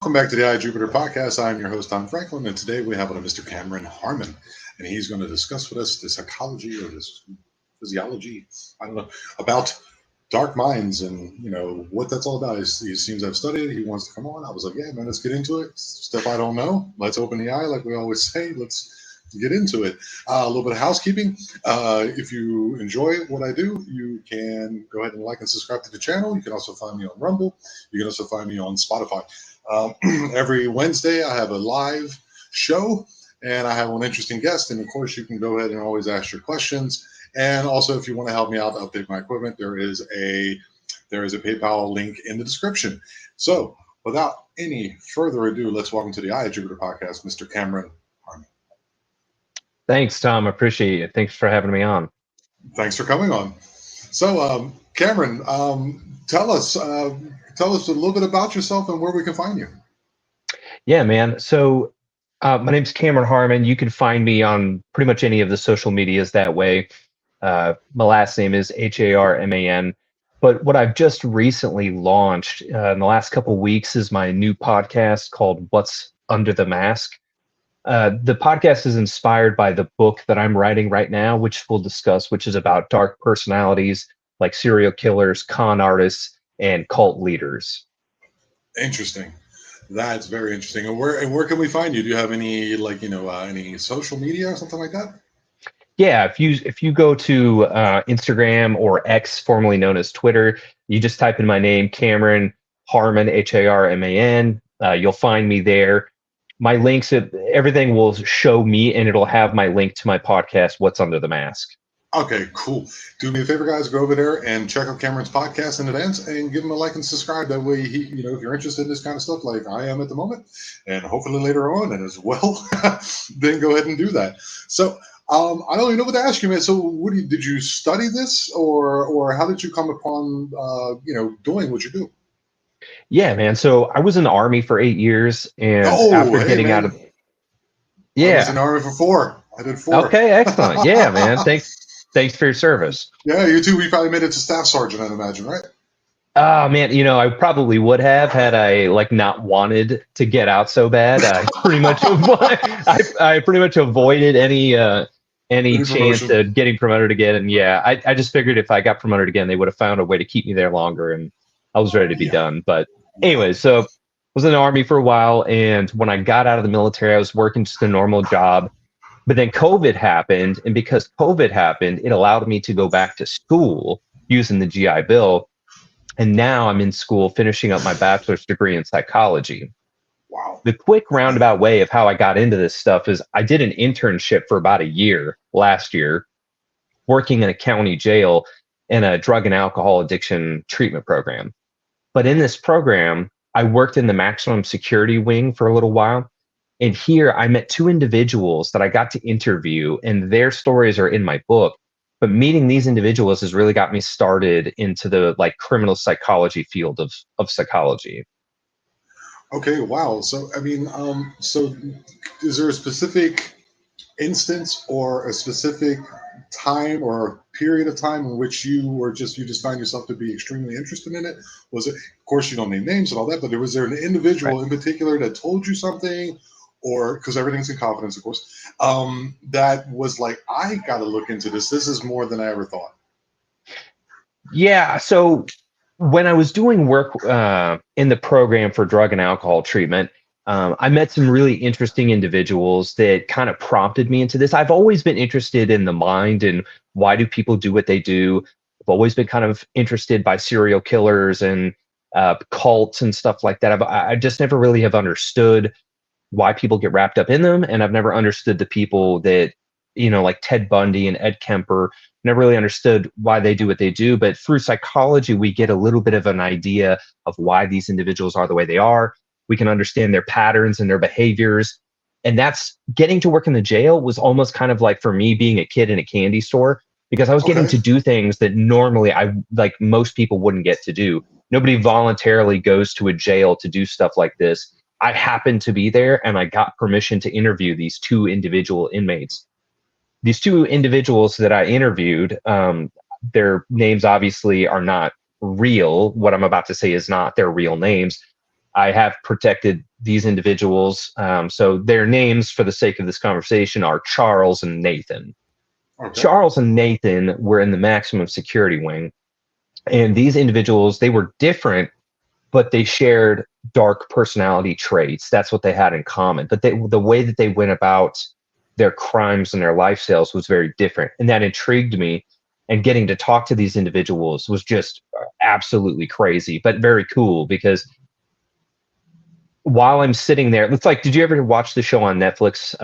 Welcome back to the Jupiter podcast. I'm your host, Tom Franklin, and today we have on Mr. Cameron Harmon, and he's going to discuss with us the psychology or this physiology, I don't know, about dark minds and what that's all about. He seems to have studied it. He wants to come on. I was like, yeah, man, let's get into it. Stuff I don't know. Let's open the eye, like we always say. Let's get into it. A little bit of housekeeping. If you enjoy what I do, you can go ahead and like and subscribe to the channel. You can also find me on Rumble. You can also find me on Spotify. Um, every Wednesday, I have a live show and I have an interesting guest. And of course, you can go ahead and always ask your questions. And also, if you want to help me out to update my equipment, there is a PayPal link in the description. So, without any further ado, let's welcome to the Jupiter podcast, Mr. Cameron Harmon. Thanks, Tom. Appreciate it. Thanks for having me on. Thanks for coming on. So, Cameron, tell us a little bit about yourself and where we can find you. Yeah, man. So my name's Cameron Harmon. You can find me on pretty much any of the social medias that way. My last name is Harman. But what I've just recently launched in the last couple of weeks is my new podcast called What's Under the Mask. The podcast is inspired by the book that I'm writing right now, which we'll discuss, which is about dark personalities like serial killers, con artists, and cult leaders. Interesting. That's very interesting. And where can we find you? Do you have any any social media or something like that? Yeah, if you go to Instagram or X, formerly known as Twitter, you just type in my name, Cameron Harmon, Harman. You'll find me there. My links, everything will show me, and it'll have my link to my podcast, What's Under the Mask. Okay, cool. Do me a favor, guys. Go over there and check out Cameron's podcast in advance and give him a like and subscribe. That way, if you're interested in this kind of stuff like I am at the moment, and hopefully later on and as well, then go ahead and do that. So, I don't even know what to ask you, man. So, did you study this, or how did you come upon, doing what you do? Yeah, man. So I was in the Army for 8 years, and after getting out of, I was in the Army for 4. I did 4. Okay, excellent. Yeah, man. Thanks for your service. Yeah, you too. We probably made it to staff sergeant, I'd imagine, right? Man, I probably would have had I not wanted to get out so bad. I pretty much avoided any chance of getting promoted again. And yeah, I just figured if I got promoted again, they would have found a way to keep me there longer, and I was ready to be done. But anyway, so I was in the Army for a while, and when I got out of the military, I was working just a normal job. But then COVID happened, and because COVID happened, it allowed me to go back to school using the GI Bill. And now I'm in school finishing up my bachelor's degree in psychology. Wow. The quick roundabout way of how I got into this stuff is I did an internship for about a year last year, working in a county jail in a drug and alcohol addiction treatment program. But in this program, I worked in the maximum security wing for a little while. And here I met 2 individuals that I got to interview, and their stories are in my book. But meeting these individuals has really got me started into the criminal psychology field of psychology. Okay, wow. So, so is there a specific instance or a specific time or period of time in which you just found yourself to be extremely interested in it? Was it, of course, you don't name names and all that, but was there an individual in particular that told you something, or because everything's in confidence, of course, that was like, I got to look into this. This is more than I ever thought. Yeah. So when I was doing work in the program for drug and alcohol treatment, I met some really interesting individuals that kind of prompted me into this. I've always been interested in the mind and why do people do what they do. I've always been kind of interested by serial killers and cults and stuff like that. I just never really have understood why people get wrapped up in them. And I've never understood the people that, like Ted Bundy and Ed Kemper, never really understood why they do what they do. But through psychology, we get a little bit of an idea of why these individuals are the way they are. We can understand their patterns and their behaviors. And that's getting to work in the jail was almost kind of like for me being a kid in a candy store, because I was getting to do things that normally most people wouldn't get to do. Nobody voluntarily goes to a jail to do stuff like this. I happened to be there, and I got permission to interview these 2 individual inmates. These 2 individuals that I interviewed, their names obviously are not real. What I'm about to say is not their real names. I have protected these individuals. So their names, for the sake of this conversation, are Charles and Nathan. Okay. Charles and Nathan were in the maximum security wing. And these individuals, they were different, but they shared dark personality traits. That's what they had in common. But the way that they went about their crimes and their lifestyles was very different. And that intrigued me. And getting to talk to these individuals was just absolutely crazy, but very cool because while I'm sitting there, it's like, did you ever watch the show on Netflix,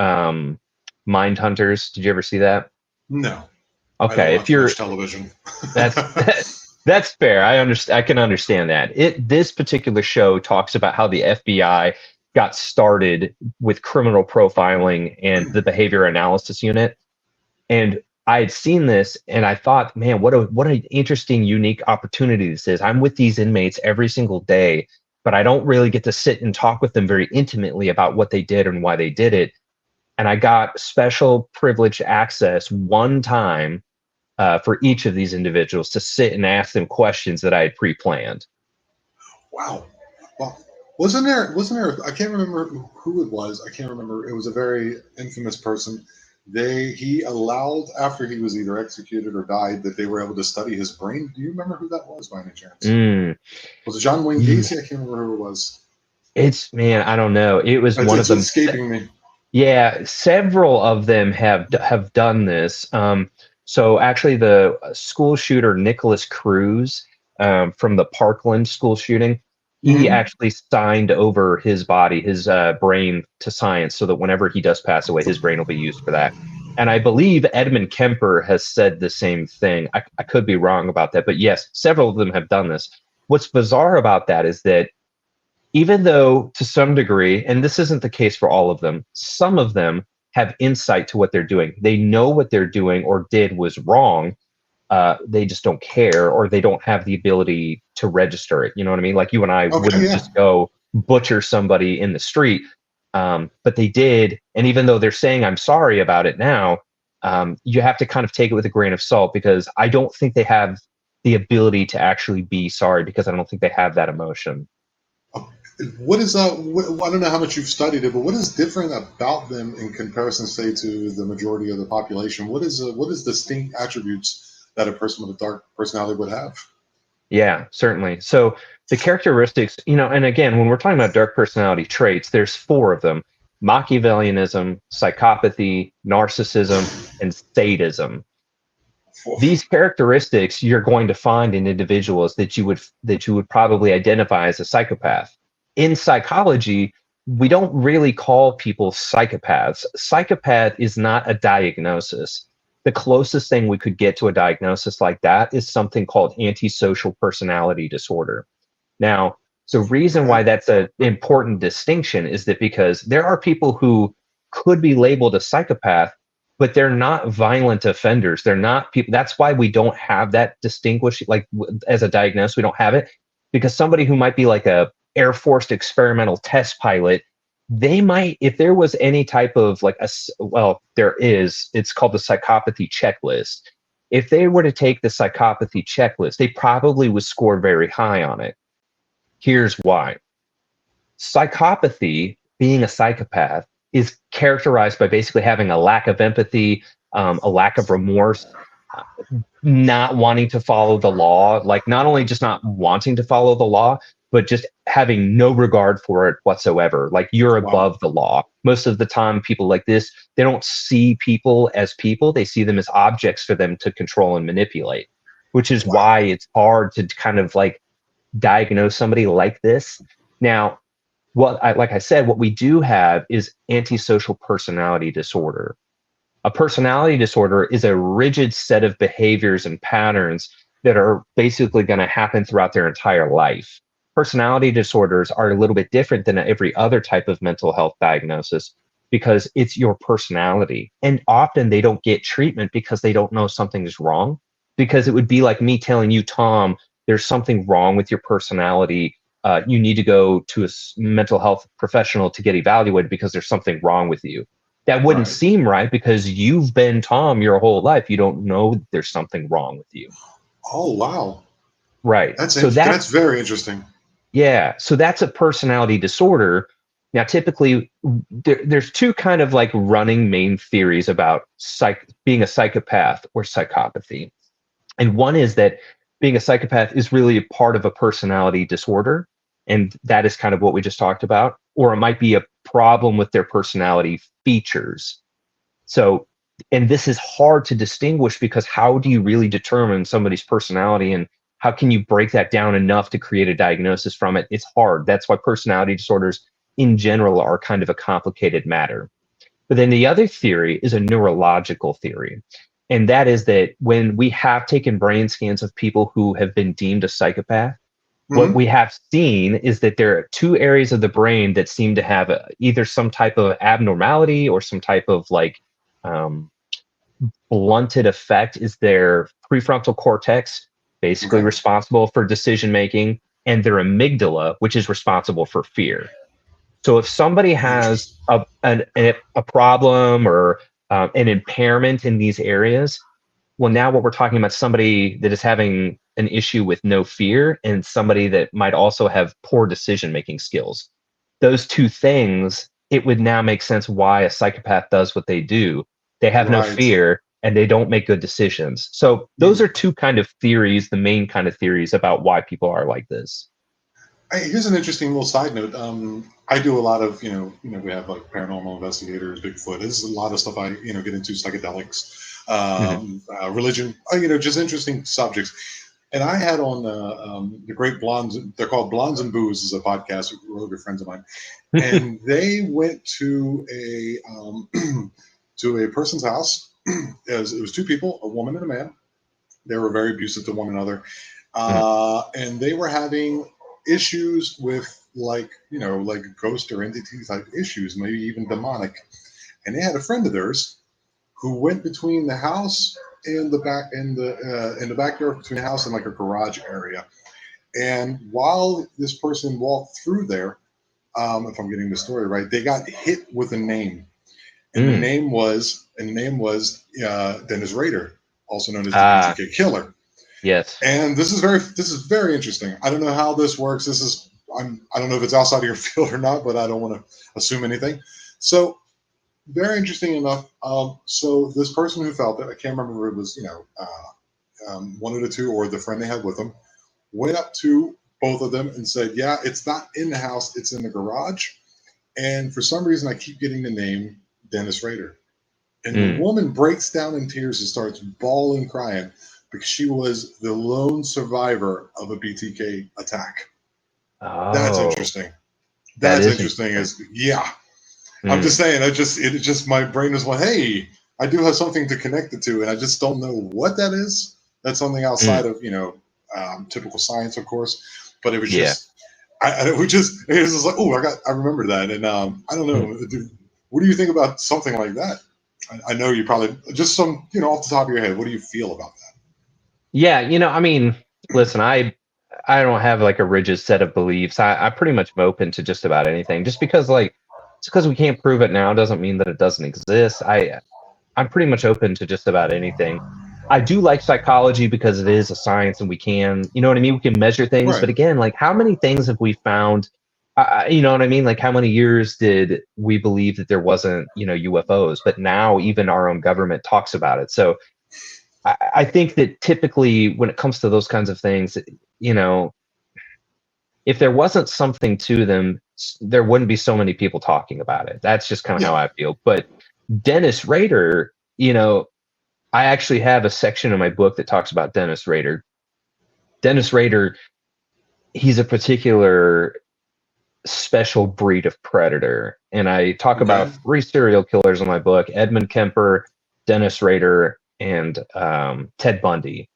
Mind Hunters? Did you ever see that? No, I don't Okay, if watch you're much television. that's that's fair. I can understand that. This particular show talks about how the FBI got started with criminal profiling and the behavior analysis unit. And I had seen this and I thought, man, what an interesting, unique opportunity this is. I'm with these inmates every single day, but I don't really get to sit and talk with them very intimately about what they did and why they did it. And I got special privileged access one time for each of these individuals to sit and ask them questions that I had pre-planned. Wow. Well, wasn't there? I can't remember who it was. I can't remember. It was a very infamous person. He allowed, after he was either executed or died, that they were able to study his brain. Do you remember who that was by any chance? Mm. Was it John Wayne Gacy? I can't remember who it was. It's, man, I don't know. It was one of It's them. escaping me. Yeah, several of them have done this. So actually, the school shooter Nicholas Cruz, from the Parkland school shooting, he Hmm. actually signed over his body, his brain, to science, so that whenever he does pass away, his brain will be used for that. And I believe Edmund Kemper has said the same thing. I could be wrong about that, but yes, several of them have done this. What's bizarre about that is that even though to some degree, and this isn't the case for all of them, some of them have insight to what they're doing. They know what they're doing or did was wrong. They just don't care, or they don't have the ability to register it. You know what I mean? Like you and I Okay, wouldn't yeah. just go butcher somebody in the street, but they did. And even though they're saying I'm sorry about it now, you have to kind of take it with a grain of salt, because I don't think they have the ability to actually be sorry, because I don't think they have that emotion. What is I don't know how much you've studied it, but what is different about them in comparison, say, to the majority of the population? What is distinct attributes that a person with a dark personality would have? Yeah, certainly. So the characteristics, and again, when we're talking about dark personality traits, there's four of them: Machiavellianism, psychopathy, narcissism, and sadism. These characteristics you're going to find in individuals that you would probably identify as a psychopath. In psychology, we don't really call people psychopaths. Psychopath is not a diagnosis. The closest thing we could get to a diagnosis like that is something called antisocial personality disorder. Now, the reason Okay. why that's an important distinction is that because there are people who could be labeled a psychopath, but they're not violent offenders. They're not people. That's why we don't have that distinguish, like as a diagnosis, we don't have it, because somebody who might be like a Air Force experimental test pilot, they might, if there was any type of like well, there is, it's called the psychopathy checklist. If they were to take the psychopathy checklist, they probably would score very high on it. Here's why. Psychopathy, being a psychopath, is characterized by basically having a lack of empathy, a lack of remorse, not wanting to follow the law, like not only just not wanting to follow the law, but just having no regard for it whatsoever. Like you're Wow. above the law. Most of the time, people like this, they don't see people as people, they see them as objects for them to control and manipulate, which is Wow. why it's hard to kind of like diagnose somebody like this. Now, like I said, what we do have is antisocial personality disorder. A personality disorder is a rigid set of behaviors and patterns that are basically going to happen throughout their entire life. Personality disorders are a little bit different than every other type of mental health diagnosis, because it's your personality. And often they don't get treatment because they don't know something is wrong. Because it would be like me telling you, Tom, there's something wrong with your personality. You need to go to a mental health professional to get evaluated because there's something wrong with you. That wouldn't Right. seem right, because you've been Tom your whole life. You don't know there's something wrong with you. Oh, wow. Right. So That's very interesting. Yeah, so that's a personality disorder. Now, typically, there's two kind of like running main theories about being a psychopath or psychopathy. And one is that being a psychopath is really a part of a personality disorder. And that is kind of what we just talked about. Or it might be a problem with their personality features. So, and this is hard to distinguish because how do you really determine somebody's personality, and how can you break that down enough to create a diagnosis from it? It's hard. That's why personality disorders in general are kind of a complicated matter. But then the other theory is a neurological theory. And that is that when we have taken brain scans of people who have been deemed a psychopath, what Hmm. we have seen is that there are two areas of the brain that seem to have either some type of abnormality or some type of like um, blunted effect. Is their prefrontal cortex, basically Okay. responsible for decision making, and their amygdala, which is responsible for fear. So if somebody has Interesting. a problem or an impairment in these areas, well, now what we're talking about is somebody that is having an issue with no fear and somebody that might also have poor decision making skills. Those two things, it would now make sense why a psychopath does what they do. They have no Right. fear and they don't make good decisions. So those are two kind of theories, the main kind of theories about why people are like this. Hey, here's an interesting little side note. I do a lot of, we have like paranormal investigators, Bigfoot. There's a lot of stuff I, get into psychedelics, Mhm. religion, just interesting subjects. And I had on the Great Blondes. They're called Blondes and Booze, is a podcast with really good friends of mine, and they went to a to a person's house. It was two people, a woman and a man. They were very abusive to one another, Mhm. and they were having issues with like ghost or entity type issues, maybe even demonic. And they had a friend of theirs who went between the house and the back in the backyard between the house and like a garage area. And while this person walked through there, if I'm getting the story right, they got hit with a name, and the Mm. name was Dennis Rader, also known as the Ah, BTK Killer. yes. And this is very interesting. I don't know how this works. I don't know if it's outside of your field or not, but I don't want to assume anything. So very interesting enough. So this person who felt it, I can't remember if it was one of the two or the friend they had with them, went up to both of them and said, "Yeah, it's not in the house; it's in the garage." And for some reason, I keep getting the name Dennis Rader. And the Mm. woman breaks down in tears and starts bawling, crying because she was the lone survivor of a BTK attack. That's Oh, interesting. that That's is interesting. interesting. Is yeah. I'm just Mm. saying. It just my brain is like, hey, I do have something to connect it to, and I just don't know what that is. That's something outside Mm. of typical science, of course. But it was Yeah. just, it was just like, oh, I remember that, and I don't Mm. know. What do you think about something like that? I know you probably just some, off the top of your head. What do you feel about that? Yeah, I mean, listen, I don't have like a rigid set of beliefs. I pretty much am open to just about anything. Just because just because we can't prove it now doesn't mean that it doesn't exist. I'm pretty much open to just about anything. I do like psychology because it is a science and we can, you know what I mean? We can measure things. Right. But again, like how many things have we found? You know what I mean? Like how many years did we believe that there wasn't, UFOs? But now even our own government talks about it. So I think that typically when it comes to those kinds of things, you know, if there wasn't something to them, there wouldn't be so many people talking about it. That's just kind of how Yeah. I feel. But Dennis Rader, I actually have a section in my book that talks about Dennis Rader. Dennis Rader, he's a particular special breed of predator. And I talk Okay. about three serial killers in my book: Edmund Kemper, Dennis Rader, and Ted Bundy.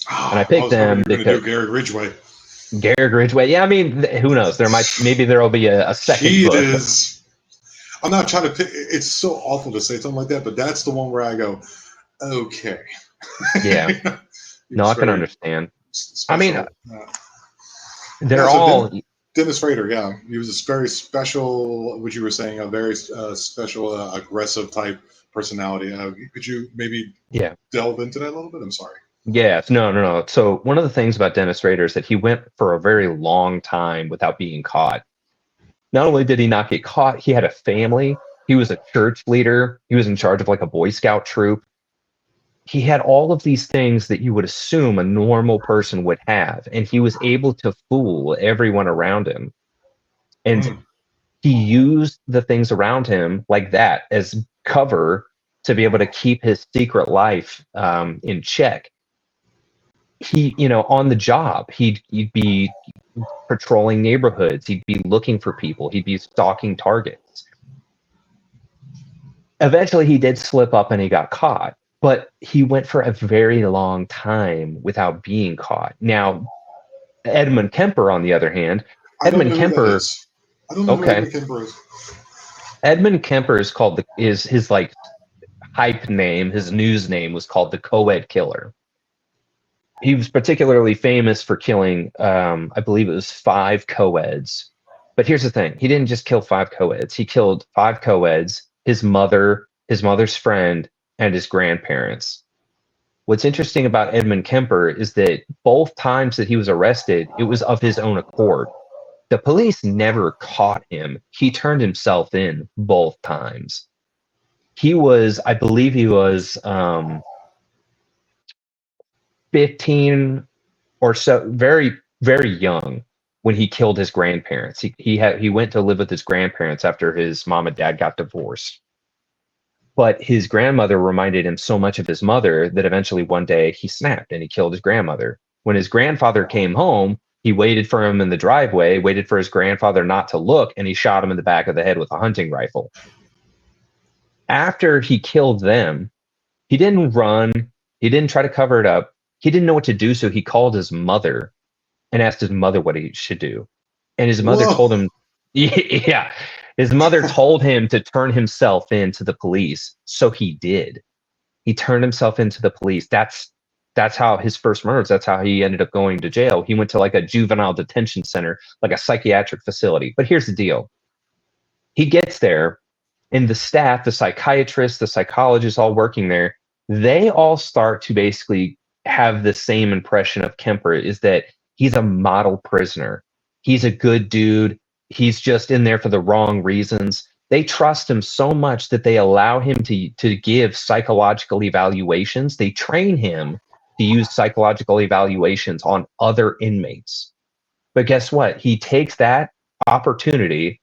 And I Ah, I picked was hoping them you were going to because do Gary Ridgway. Gary Ridgway. Yeah, I mean, who knows? Maybe there'll be a second He book. is. I'm not trying to pick. It's so awful to say something like that, but that's the one where I go, okay. Yeah, He no, was I can very understand. I mean, special. Yeah, they're so all. Dennis Rader, yeah, he was a very special, what you were saying, a very special, aggressive type personality. Could you maybe Yeah. delve into that a little bit? I'm sorry. Yes, no. So one of the things about Dennis Rader is that he went for a very long time without being caught. Not only did he not get caught, he had a family. He was a church leader. He was in charge of like a Boy Scout troop. He had all of these things that you would assume a normal person would have, and he was able to fool everyone around him. And Mm. he used the things around him like that as cover to be able to keep his secret life in check. He, on the job, he'd be patrolling neighborhoods. He'd be looking for people. He'd be stalking targets. Eventually, he did slip up and he got caught, but he went for a very long time without being caught. Now, Edmund Kemper, on the other hand, I don't Edmund know who that Kemper, is. I don't know who okay, Edmund Kemper is. Edmund Kemper is his like hype name, his news name was called the Co-Ed Killer. He was particularly famous for killing, I believe it was 5 co-eds. But here's the thing: he didn't just kill 5 co-eds. He killed 5 co-eds, his mother, his mother's friend, and his grandparents. What's interesting about Edmund Kemper is that both times that he was arrested, it was of his own accord. The police never caught him. He turned himself in both times. I believe he was 15 or so, very, very young when he killed his grandparents. He went to live with his grandparents after his mom and dad got divorced. But his grandmother reminded him so much of his mother that eventually one day he snapped and he killed his grandmother. When his grandfather came home, he waited for him in the driveway, waited for his grandfather not to look, and he shot him in the back of the head with a hunting rifle. After he killed them, he didn't run, he didn't try to cover it up. He didn't know what to do, so he called his mother and asked his mother what he should do. And his mother Whoa. told him, yeah, his mother told him to turn himself in to the police. So he did. He turned himself into the police. That's how his first murders, that's how he ended up going to jail. He went to like a juvenile detention center, like a psychiatric facility. But here's the deal. He gets there, and the staff, the psychiatrists, the psychologists all working there, they all start to basically have the same impression of Kemper, is that he's a model prisoner. He's a good dude. He's just in there for the wrong reasons. They trust him so much that they allow him to give psychological evaluations. They train him to use psychological evaluations on other inmates. But guess what? He takes that opportunity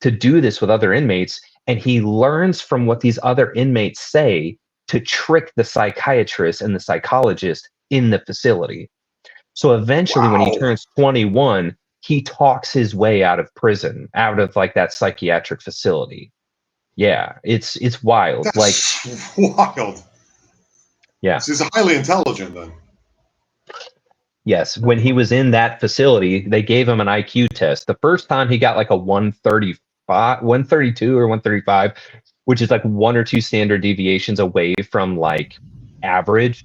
to do this with other inmates, and he learns from what these other inmates say to trick the psychiatrist and the psychologist in the facility. So eventually, when he Wow. turns 21, he talks his way out of prison, out of like that psychiatric facility. Yeah, it's wild. Like, That's wild. yeah, So he's highly intelligent then. yes. When he was in that facility, they gave him an IQ test. The first time he got like a 135, 132 or 135, which is like 1 or 2 standard deviations away from like average.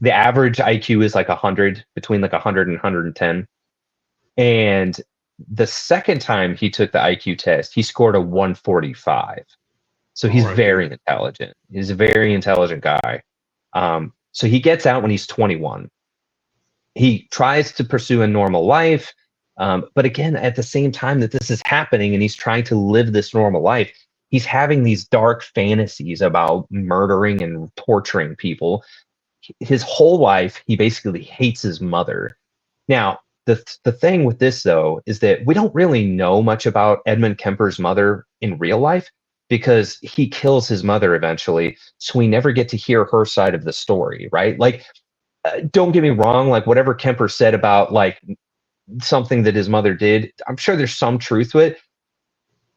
The average IQ is like 100, between like 100 and 110. And the second time he took the IQ test, he scored a 145. So All he's right, very dude. intelligent. He's a very intelligent guy. So he gets out when he's 21. He tries to pursue a normal life. But again, at the same time that this is happening and he's trying to live this normal life, he's having these dark fantasies about murdering and torturing people. His whole life, he basically hates his mother. Now, the thing with this though is that we don't really know much about Edmund Kemper's mother in real life because he kills his mother eventually, so we never get to hear her side of the story, right? Like, don't get me wrong, like whatever Kemper said about like something that his mother did, I'm sure there's some truth to it.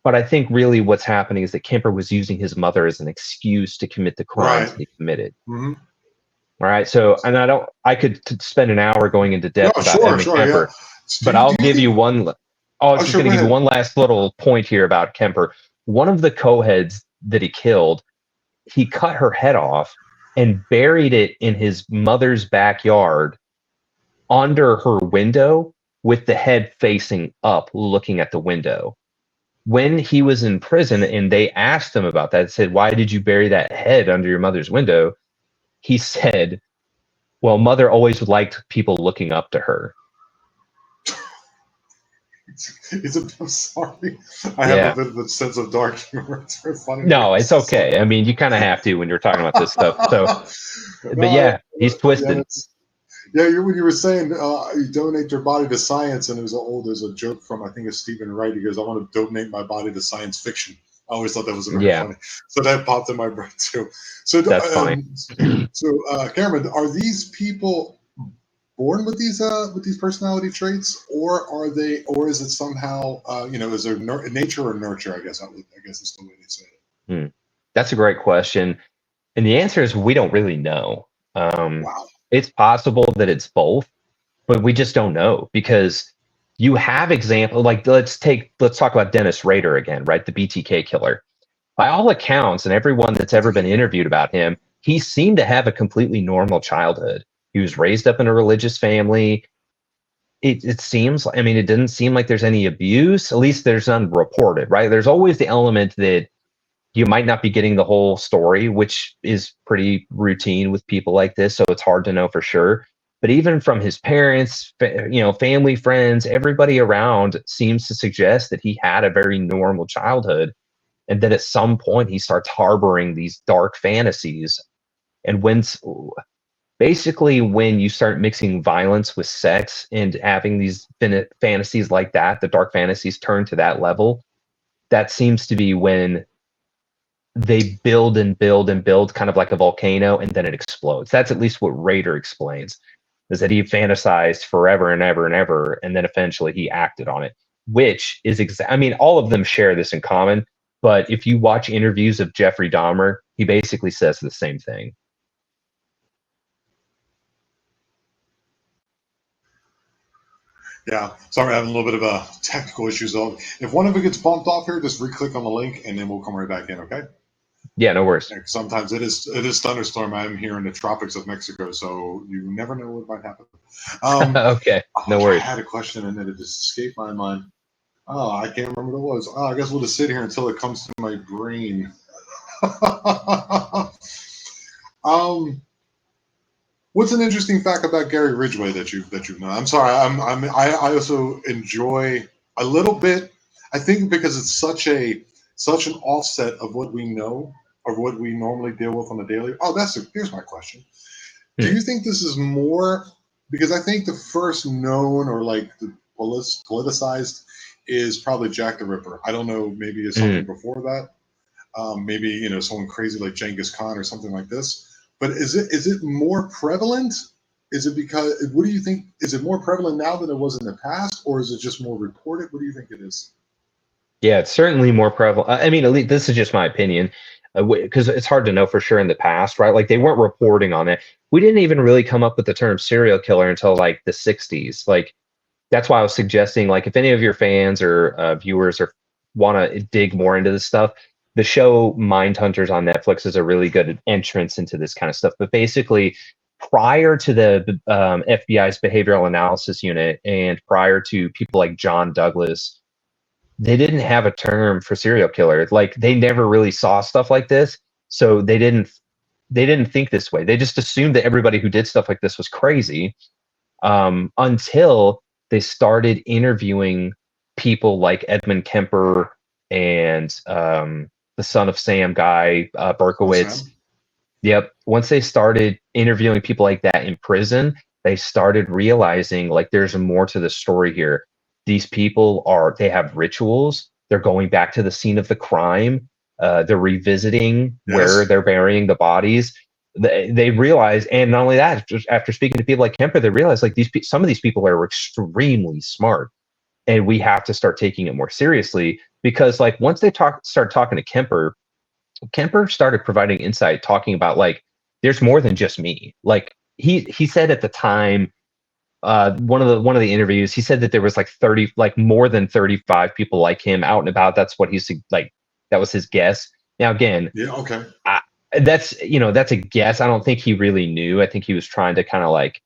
But I think really what's happening is that Kemper was using his mother as an excuse to commit the crimes Right. that he committed. Mm-hmm. All right. So, and I could spend an hour going into No, depth about sure, Edmund sure, yeah. Kemper, but Do I'll you give think? you one. Oh, I was Oh, just sure. going Go to give you ahead. one last little point here about Kemper. One of the co-heads that he killed, he cut her head off and buried it in his mother's backyard under her window with the head facing up, looking at the window. When he was in prison and they asked him about that, said, "Why did you bury that head under your mother's window?" He said, Well, mother always liked people looking up to her. I'm sorry. I have a Yeah. bit of a sense of dark humor. It's very funny to me. No, it's okay. I mean, you kind of have to when you're talking about this stuff. So, but No, yeah, he's yeah, twisted. yeah. When you were saying you donate your body to science, and there's a joke from I think it's Stephen Wright. He goes, "I want to donate my body to science fiction." I always thought that was very Yeah, funny. So that popped in my brain too. So, that's funny. Cameron, are these people born with these personality traits, or are they, or is it somehow, is there nature or nurture? I guess is the way they say it. Hmm. That's a great question. And the answer is we don't really know. Um, Wow. it's possible that it's both, but we just don't know because you have example like let's talk about Dennis Rader again, right? The BTK killer. By all accounts, and everyone that's ever been interviewed about him, he seemed to have a completely normal childhood. He was raised up in a religious family. It seems, I mean, it didn't seem like there's any abuse. At least there's none reported, right? There's always the element that you might not be getting the whole story, which is pretty routine with people like this. So it's hard to know for sure. But even from his parents, family, friends, everybody around seems to suggest that he had a very normal childhood and that at some point he starts harboring these dark fantasies. And basically when you start mixing violence with sex and having these fantasies like that, the dark fantasies turn to that level, that seems to be when they build and build and build kind of like a volcano and then it explodes. That's at least what Rader explains, is that he fantasized forever and ever and ever, and then eventually he acted on it, which is I mean, all of them share this in common, but if you watch interviews of Jeffrey Dahmer, he basically says the same thing. Yeah, sorry, having a little bit of technical issues. So if one of it gets bumped off here, just re-click on the link, and then we'll come right back in. Okay. Yeah, no worries. Yeah, sometimes it is thunderstorm. I'm here in the tropics of Mexico, so you never know what might happen. Okay, no I worries. had a question and then it just escaped my mind. Oh, I can't remember what it was. Oh, I guess we'll just sit here until it comes to my brain. um, what's an interesting fact about Gary Ridgway that you've known? I'm sorry. I also enjoy a little bit. I think because it's such an offset of what we know or what we normally deal with on a daily. Oh, here's my question. Do Hmm. you think this is more because I think the first known or like the politicized is probably Jack the Ripper. I don't know, maybe it's something Mm. before that. Maybe someone crazy like Genghis Khan or something like this. But is it more prevalent? Is it because what do you think? Is it more prevalent now than it was in the past, or is it just more reported? What do you think it is? Yeah, it's certainly more prevalent. I mean, at least this is just my opinion, because it's hard to know for sure in the past, right? Like they weren't reporting on it. We didn't even really come up with the term serial killer until like the 60s. Like that's why I was suggesting, like, if any of your fans or viewers or want to dig more into this stuff, the show Mindhunters on Netflix is a really good entrance into this kind of stuff. But basically, prior to the FBI's behavioral analysis unit and prior to people like John Douglas, they didn't have a term for serial killer. Like they never really saw stuff like this, so they didn't think this way. They just assumed that everybody who did stuff like this was crazy, until they started interviewing people like Edmund Kemper and the Son of Sam guy, Uncle Berkowitz. Sam? Yep. Once they started interviewing people like that in prison, they started realizing like there's more to the story here. These people they have rituals. They're going back to the scene of the crime. They're revisiting where Yes. they're burying the bodies. They realize, and not only that, just after speaking to people like Kemper, they realize like some of these people are extremely smart, and we have to start taking it more seriously because like once they start talking to Kemper started providing insight, talking about like there's more than just me. Like he said at the time, one of the interviews, he said that there was like 30, like more than 35 people like him out and about. That's what he's like. That was his guess. Now again, Yeah. Okay. I, that's a guess. I don't think he really knew. I think he was trying to kind of like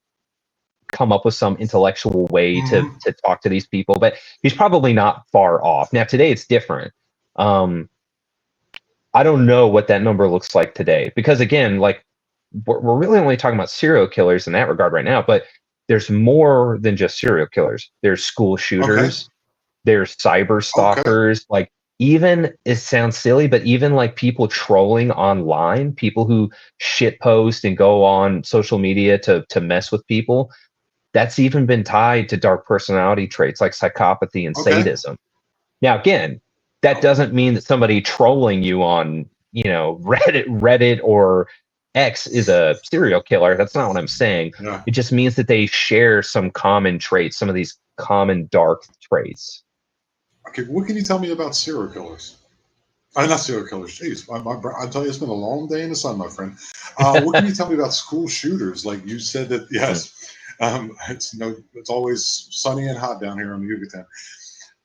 come up with some intellectual way to Hmm. talk to these people, but he's probably not far off. Now today it's different. Um, I don't know what that number looks like today because again, like we're really only talking about serial killers in that regard right now, but there's more than just serial killers. There's school Okay. shooters, there's cyber Okay. stalkers, like even it sounds silly, but even like people trolling online, people who shit post and go on social media to mess with people, that's even been tied to dark personality traits like psychopathy and Okay. sadism. Now, again, that Oh, doesn't mean that somebody trolling you on, Reddit or X is a serial killer. That's not what I'm saying. yeah. It just means that they share some common traits, some of these common dark traits. Okay. What can you tell me about serial killers? Not serial killers. Jeez, I tell you, it's been a long day in the sun, my friend. What can you tell me about school shooters? Like you said that, yes, it's always sunny and hot down here on the Yucatan.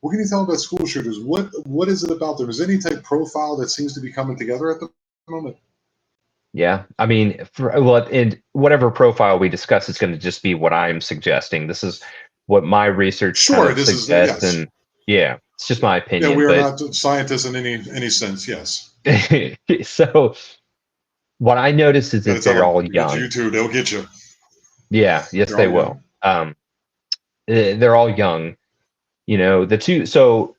What can you tell me about school shooters? What is it about them? Is there any type profile that seems to be coming together at the moment? Yeah, I mean, in whatever profile we discuss is going to just be what I'm suggesting. This is what my research kind Sure, of this is suggests, yes. and yeah, it's just my Yeah, opinion. we are But not scientists in any sense. Yes, so what I noticed is got to that tell they're them all it's young. YouTube. They'll get you. Yeah, yes, They're they all will. young. They're all young. The two. So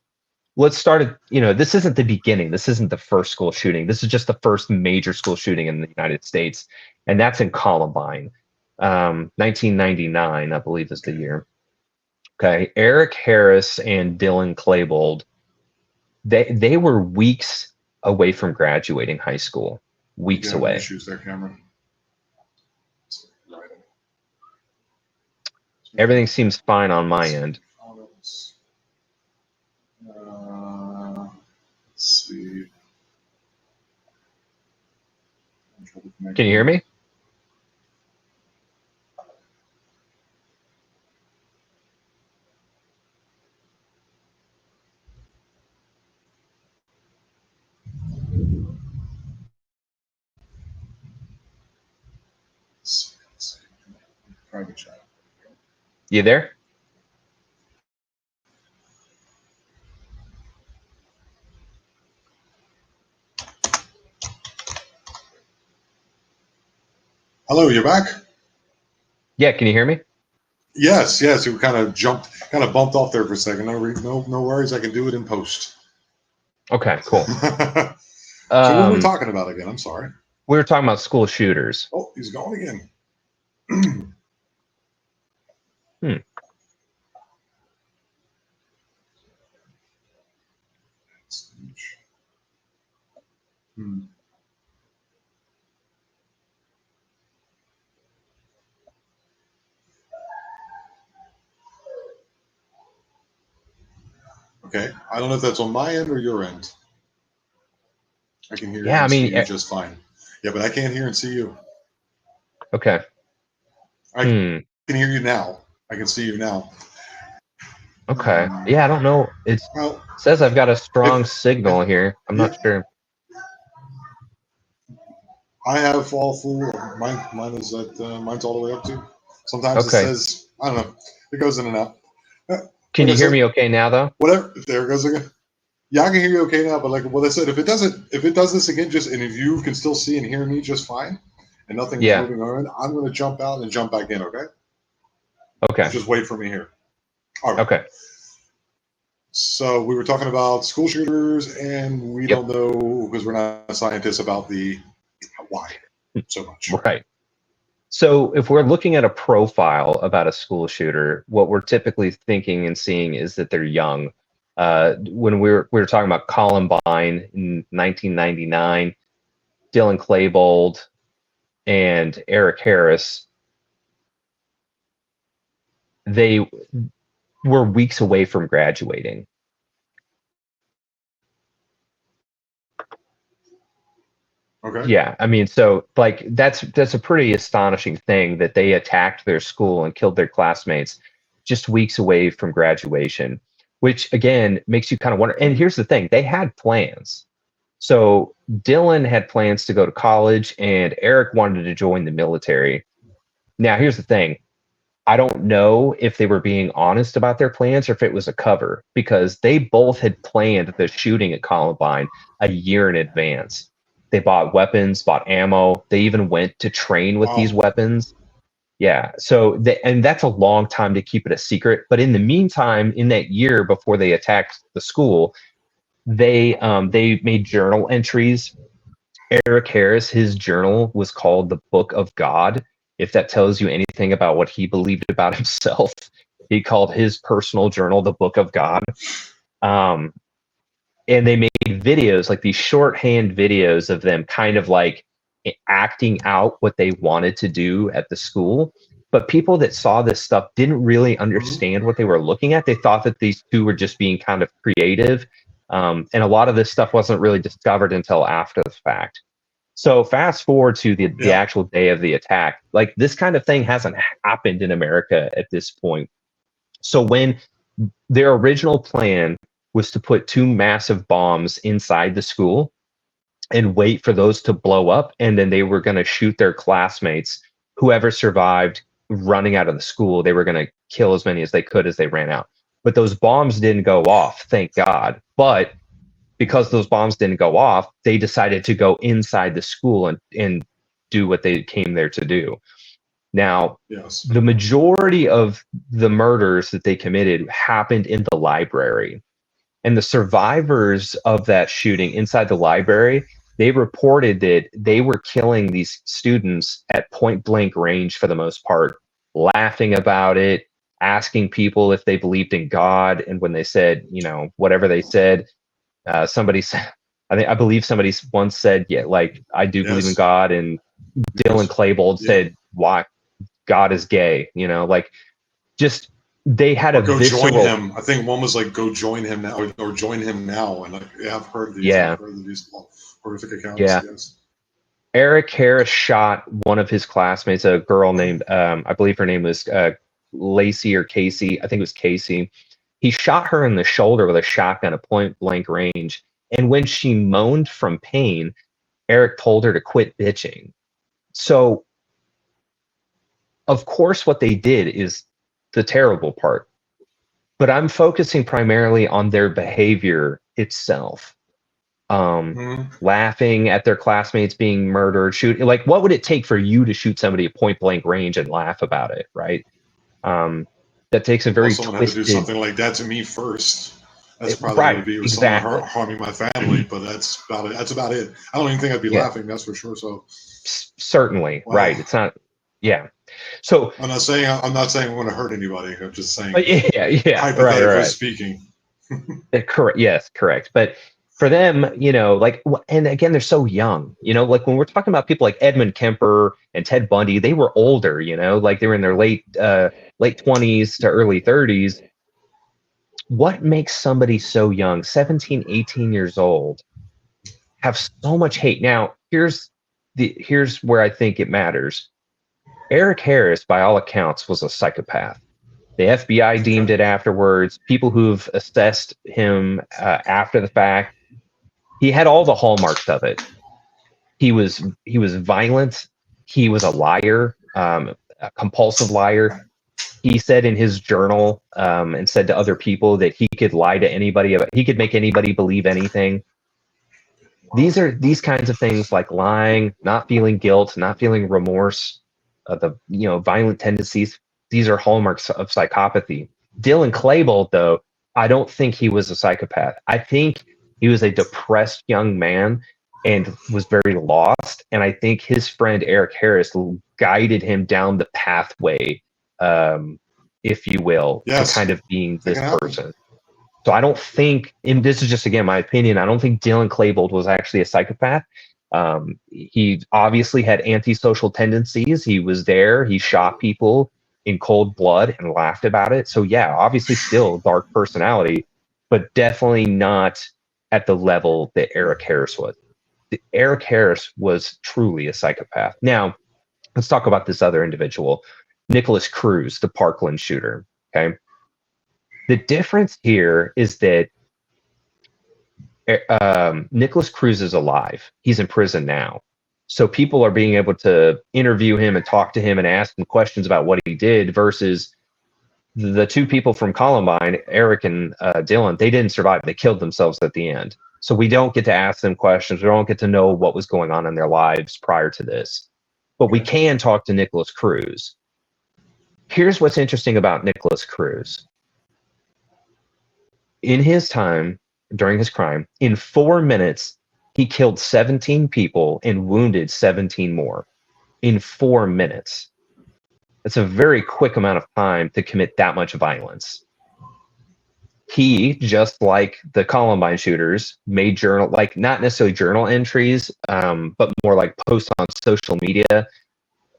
let's start at, this isn't the beginning. This isn't the first school shooting. This is just the first major school shooting in the United States, and that's in Columbine, 1999, I believe is the Okay. year. Okay, Eric Harris and Dylan Klebold, they were weeks away from graduating high school, You weeks having away. issues there, Cameron? Right. Everything seems fine on my Let's see. end. Comments. Let's see. I'm trying to connect Can you hear here. me? Let's see. Private chat. You there? Hello, you're back? Yeah, can you hear me? Yes, yes. You kind of bumped off there for a second. No worries. I can do it in post. Okay, cool. So what were we Um, talking about again? I'm sorry. we were talking about school shooters. Oh, he's gone again. Hmm. Hmm. Okay. I don't know if that's on my end or your end. I can hear Yeah, I and see mean, you just fine. Yeah, but I can't hear and see you. okay. I Hmm. can hear you now. I can see you now. Okay. Yeah, I don't know. It Well, says I've got a strong if, signal here. I'm yeah, not sure. I have all full. Mine is at mine's all the way up to. Sometimes it Okay. says I don't know. It goes in and out. Can Like I you hear said, me okay now, though? whatever. There it goes again. Yeah, I can hear you okay now. But like what I said, if it does this again, just and if you can still see and hear me just fine, and nothing's Yeah. moving around, I'm going to jump out and jump back in. Okay. Okay. Just wait for me here. All right. Okay. So we were talking about school shooters, and we Yep. don't know because we're not scientists about the why so much. Right. So if we're looking at a profile about a school shooter, what we're typically thinking and seeing is that they're young. When we were talking about Columbine in 1999, Dylan Klebold and Eric Harris, they were weeks away from graduating. Okay. Yeah, I mean, so like that's a pretty astonishing thing that they attacked their school and killed their classmates just weeks away from graduation, which again makes you kind of wonder. And here's the thing, they had plans. So Dylan had plans to go to college and Eric wanted to join the military. Now, here's the thing. I don't know if they were being honest about their plans or if it was a cover because they both had planned the shooting at Columbine a year in advance. They bought weapons, bought ammo. They even went to train with these Wow. weapons. Yeah. So, and that's a long time to keep it a secret. But in the meantime, in that year before they attacked the school, they made journal entries. Eric Harris, his journal was called the Book of God. If that tells you anything about what he believed about himself, he called his personal journal the Book of God. Um, and they made videos, like these shorthand videos of them kind of like acting out what they wanted to do at the school. But people that saw this stuff didn't really Mhm. understand what they were looking at. They thought that these two were just being kind of creative. And a lot of this stuff wasn't really discovered until after the fact. So fast forward to the Yeah. actual day of the attack. Like, this kind of thing hasn't happened in America at this point. So when their original plan was to put two massive bombs inside the school and wait for those to blow up, and then they were going to shoot their classmates, whoever survived running out of the school, they were going to kill as many as they could as they ran out. But those bombs didn't go off, thank God. But because those bombs didn't go off, they decided to go inside the school and do what they came there to do. Now, Yes. the majority of the murders that they committed happened in the library. And the survivors of that shooting inside the library, they reported that they were killing these students at point blank range for the most part, laughing about it, asking people if they believed in God. And when they said, whatever they said, somebody said, I believe somebody once said, yeah, like, I do believe in Yes. God. And Dylan Yes. Klebold Yeah. said, why? God is gay, like, just, they had a Or go join visceral, him. I think one was like, go join him now, or join him now. And yeah, I've heard these. I've yeah, heard of these horrific accounts. yeah. Yes. Eric Harris shot one of his classmates, a girl named, I believe her name was Lacey or Casey. I think it was Casey. He shot her in the shoulder with a shotgun at point blank range. And when she moaned from pain, Eric told her to quit bitching. So, of course, what they did is the terrible part. But I'm focusing primarily on their behavior itself. Mhm. Laughing at their classmates being murdered, shoot, like, what would it take for you to shoot somebody at point blank range and laugh about it, right? That takes a Well, very someone had to do twisted, something like that to me first. That's probably what it right, would be. It was someone exactly. harming my family, but that's about it. That's about it. I don't even think I'd be Yeah, laughing. That's for sure. So, certainly, wow. right. It's not, yeah. So, I'm not saying I'm going to hurt anybody. I'm just saying, yeah, right, hypothetically right. speaking. Correct. Yes, correct. But for them, like, and again, they're so young, like, when we're talking about people like Edmund Kemper and Ted Bundy, they were older, like, they were in their late 20s to early 30s. What makes somebody so young, 17, 18 years old, have so much hate? Now, here's where I think it matters. Eric Harris, by all accounts, was a psychopath. The FBI deemed Okay. it afterwards. People who've assessed him after the fact, he had all the hallmarks of it. He was violent. He was a liar, a compulsive liar. He said in his journal, and said to other people, that he could lie to anybody. He could make anybody believe anything. Wow. These kinds of things, like lying, not feeling guilt, not feeling remorse, the violent tendencies. These are hallmarks of psychopathy. Dylan Klebold, though, I don't think he was a psychopath. I think he was a depressed young man and was very lost. And I think his friend Eric Harris guided him down the pathway, if you will, to Yes, kind of being that this can happen. person. So I don't think, and this is just, again, my opinion, I don't think Dylan Klebold was actually a psychopath. He obviously had antisocial tendencies. He was there. He shot people in cold blood and laughed about it. So yeah, obviously still dark personality, but definitely not at the level that Eric Harris was. Eric Harris was truly a psychopath. Now, let's talk about this other individual, Nicholas Cruz, the Parkland shooter. Okay. The difference here is that Nicholas Cruz is alive. He's in prison now. So people are being able to interview him and talk to him and ask him questions about what he did, versus the two people from Columbine, Eric and Dylan. They didn't survive. They killed themselves at the end. So we don't get to ask them questions. We don't get to know what was going on in their lives prior to this. But we Okay. can talk to Nicholas Cruz. Here's what's interesting about Nicholas Cruz. In his time, during his crime, in 4 minutes, he killed 17 people and wounded 17 more. In 4 minutes. It's a very quick amount of time to commit that much violence. He, just like the Columbine shooters, made journal, like not necessarily journal entries, but more like posts on social media.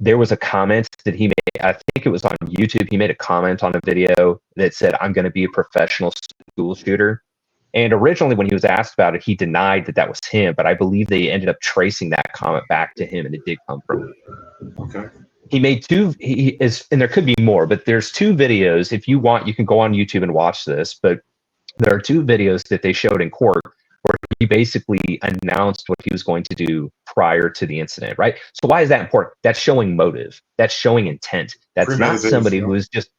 There was a comment that he made, I think it was on YouTube. He made a comment on a video that said, "I'm going to be a professional school shooter." And originally, when he was asked about it, he denied that that was him. But I believe they ended up tracing that comment back to him, and it did come from him. Okay. He made two, he is, and there could be more, but there's 2 videos. If you want, you can go on YouTube and watch this. But there are 2 videos that they showed in court where he basically announced what he was going to do prior to the incident, right? So why is that important? That's showing motive. That's showing intent. That's not somebody who is just,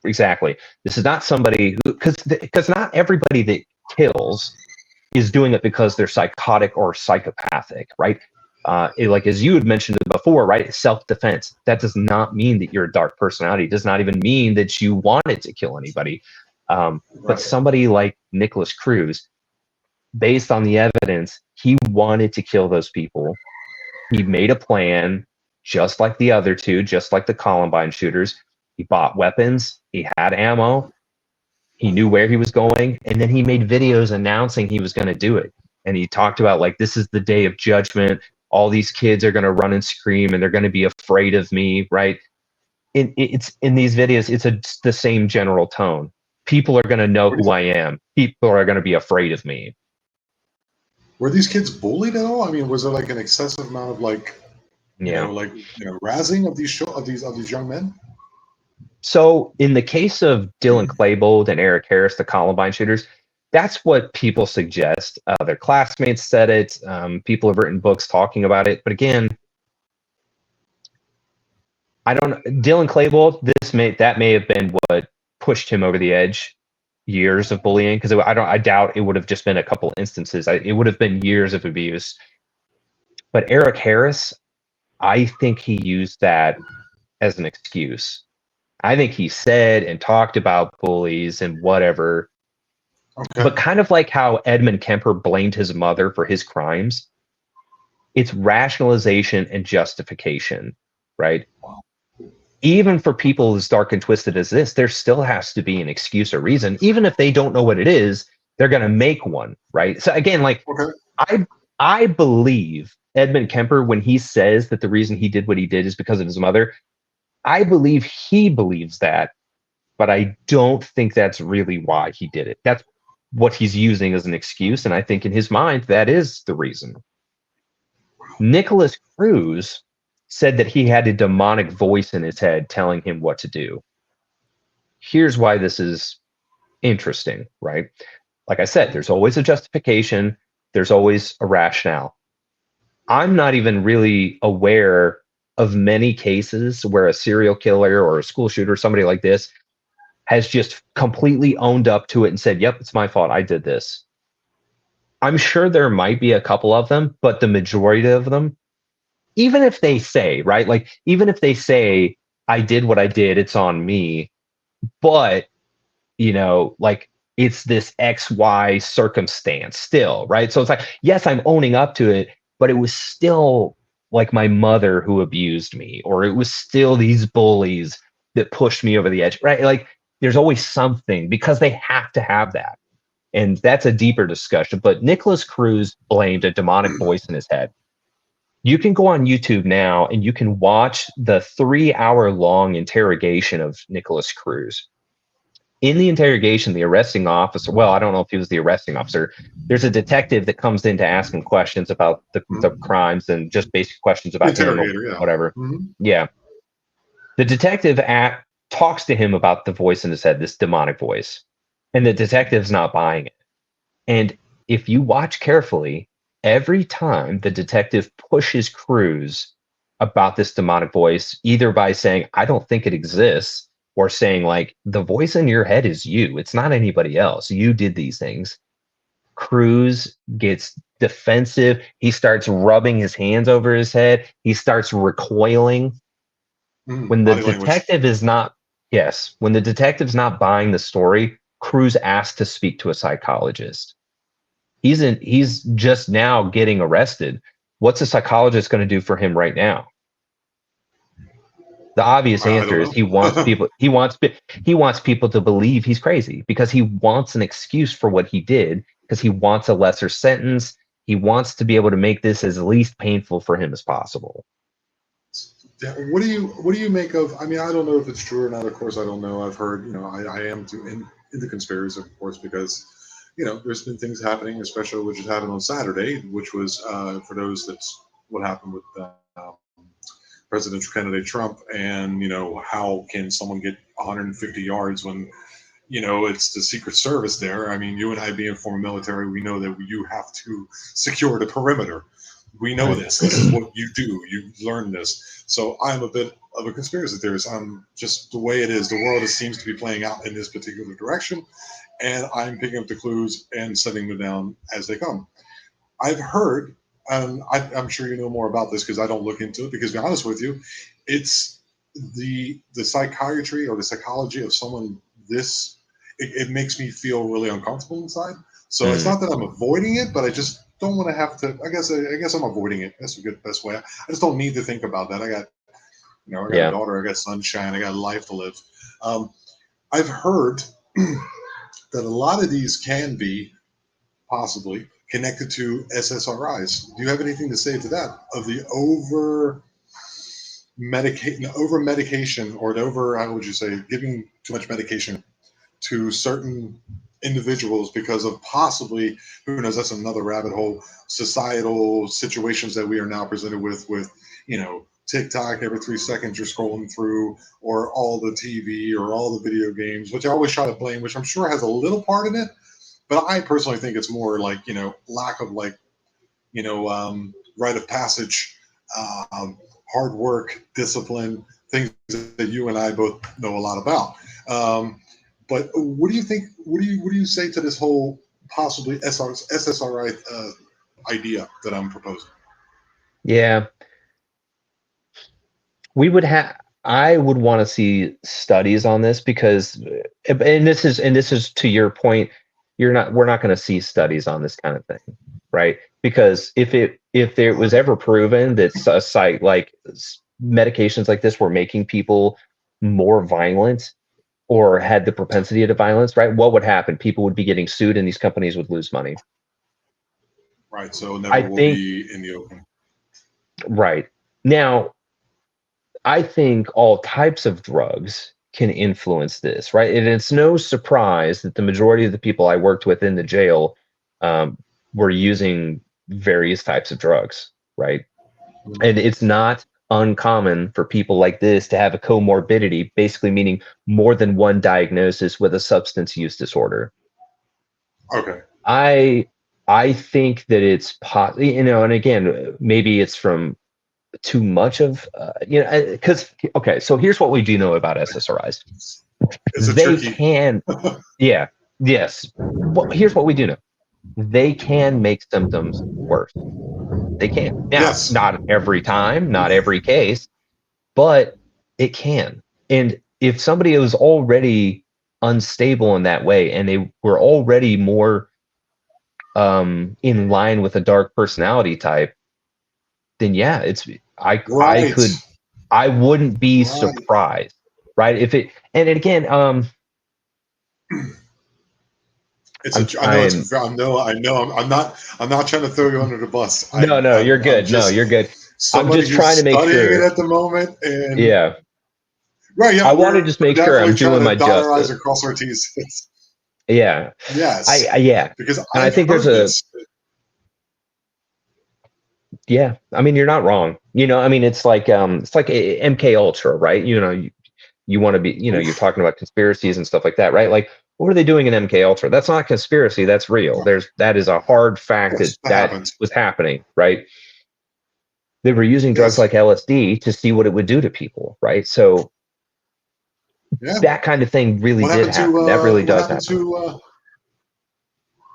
exactly. This is not somebody who, because not everybody that kills is doing it because they're psychotic or psychopathic, right? Like as you had mentioned before, right? Self-defense. That does not mean that you're a dark personality. It does not even mean that you wanted to kill anybody. But somebody like Nicholas Cruz, based on the evidence, he wanted to kill those people. He made a plan, just like the other 2, just like the Columbine shooters. He bought weapons. He had ammo. He knew where he was going. And then he made videos announcing he was going to do it. And he talked about, like, this is the day of judgment. All these kids are going to run and scream, and they're going to be afraid of me, right? It's in these videos, it's the same general tone. People are going to know who I am. People are going to be afraid of me. Were these kids bullied at all? I mean, was there like an excessive amount of like, razzing of these young men? So in the case of Dylan Klebold and Eric Harris, the Columbine shooters, that's what people suggest. Their classmates said it. People have written books talking about it. But again, I don't. Dylan Klebold, that may have been what pushed him over the edge. Years of bullying, because I doubt it would have just been a couple instances. It would have been years of abuse. But Eric Harris, I think he used that as an excuse. I think he said and talked about bullies and whatever. Okay. But kind of like how Edmund Kemper blamed his mother for his crimes, it's rationalization and justification, right? Even for people as dark and twisted as this, there still has to be an excuse or reason. Even if they don't know what it is, they're going to make one, right? So again, like, okay. I believe Edmund Kemper, when he says that the reason he did what he did is because of his mother, I believe he believes that, but I don't think that's really why he did it. That's what he's using as an excuse, and I think in his mind, that is the reason. Nicholas Cruz said that he had a demonic voice in his head telling him what to do. Here's why this is interesting, right? Like I said, there's always a justification. There's always a rationale. I'm not even really aware of many cases where a serial killer or a school shooter, somebody like this, has just completely owned up to it and said, yep, it's my fault. I did this. I'm sure there might be a couple of them, but the majority of them, even if they say, right, like, even if they say, I did what I did, it's on me, but, like, it's this XY circumstance still, right? So it's like, yes, I'm owning up to it, but it was still like my mother who abused me, or it was still these bullies that pushed me over the edge, right? Like, there's always something, because they have to have that. And that's a deeper discussion. But Nicholas Cruz blamed a demonic voice in his head. You can go on YouTube now and you can watch the 3-hour-long interrogation of Nicholas Cruz. In the interrogation, the arresting officer, well, I don't know if he was the arresting officer, there's a detective that comes in to ask him questions about the crimes and just basic questions about him or whatever. Mm-hmm. Yeah. The detective talks to him about the voice in his head, this demonic voice, and the detective's not buying it. And if you watch carefully, every time the detective pushes Cruz about this demonic voice, either by saying, I don't think it exists, or saying, like, the voice in your head is you. It's not anybody else. You did these things. Cruz gets defensive. He starts rubbing his hands over his head. He starts recoiling. When the Body language. detective is not, yes, when the detective's not buying the story, Cruz asks to speak to a psychologist. He's just now getting arrested. What's a psychologist going to do for him right now? The obvious I answer don't is he wants people to believe he's crazy because he wants an excuse for what he did, because he wants a lesser sentence. He wants to be able to make this as least painful for him as possible. Yeah, what do you make of? I mean, I don't know if it's true or not. Of course, I don't know. I've heard, I am into conspiracy, of course, because there's been things happening, especially which has happened on Saturday, which was for those that's what happened with presidential candidate Trump, and how can someone get 150 yards when it's the Secret Service there. I mean, you and I being former military, we know that you have to secure the perimeter. We know Right. this. This is what you do. You learn this. So I'm a bit of a conspiracy theorist. I'm just the way it is. The world seems to be playing out in this particular direction, and I'm picking up the clues and setting them down as they come. I've heard, and I'm sure you know more about this because I don't look into it. Because to be honest with you, it's the psychiatry or the psychology of someone this. It makes me feel really uncomfortable inside. So it's Mm, not that I'm avoiding it, but I just don't want to have to. I guess I'm avoiding it. That's a good best way. I just don't need to think about that. I got a yeah. daughter. I got sunshine. I got life to live. Um, I've heard that a lot of these can be possibly connected to SSRIs. Do you have anything to say to that? Of the over medication, or the over, how would you say, giving too much medication to certain individuals because of possibly, who knows, that's another rabbit hole, societal situations that we are now presented with TikTok every 3 seconds you're scrolling through, or all the TV or all the video games, which I always try to blame, which I'm sure has a little part in it. But I personally think it's more like, lack of rite of passage, um, hard work, discipline, things that you and I both know a lot about. But what do you think? What do you say to this whole possibly SSRI idea that I'm proposing? Yeah. We would have I would want to see studies on this because and this is to your point, we're not going to see studies on this kind of thing, right? Because if there was ever proven that a site like medications like this were making people more violent or had the propensity to violence, right? What would happen? People would be getting sued and these companies would lose money. Right. So I never will think be in the open. right. Now, I think all types of drugs can influence this, right? And it's no surprise that the majority of the people I worked with in the jail um, were using various types of drugs, right? And it's not uncommon for people like this to have a comorbidity, basically meaning more than one diagnosis with a substance use disorder. Okay. I I think that it's and again, maybe it's from too much of because okay, so here's what we do know about SSRIs. It's a They tricky. can, yeah, yes. Well, here's what we do know. They can make symptoms worse. They can. Now, Yes. not every time, not every case, but it can. And if somebody was already unstable in that way and they were already more in line with a dark personality type, then yeah, I Right. could I wouldn't be Right. surprised, right? If it and again, It's I'm I know trying. it's. I know. I know. I'm not trying to throw you under the bus. No, no, you're I'm good. No, just you're good. I'm somebody just who's trying to make studying it sure. at the moment, and Yeah, right. Yeah. I want to We're just make sure definitely I'm trying doing to my dot our I's justice. and cross our T's. Yeah, Yes, yeah, because and I I've think there's heard a this. yeah. I mean, you're not wrong. I mean, it's like MK Ultra, right? You want to be, you're Oof, talking about conspiracies and stuff like that, right? Like, what are they doing in MK Ultra? That's not conspiracy. That's real. That is a hard fact that yes, that that happens. was happening, right? They were using drugs Yes. like LSD to see what it would do to people, right? So Yeah. that kind of thing really What did happened to? happen. That really What does happened happen. to?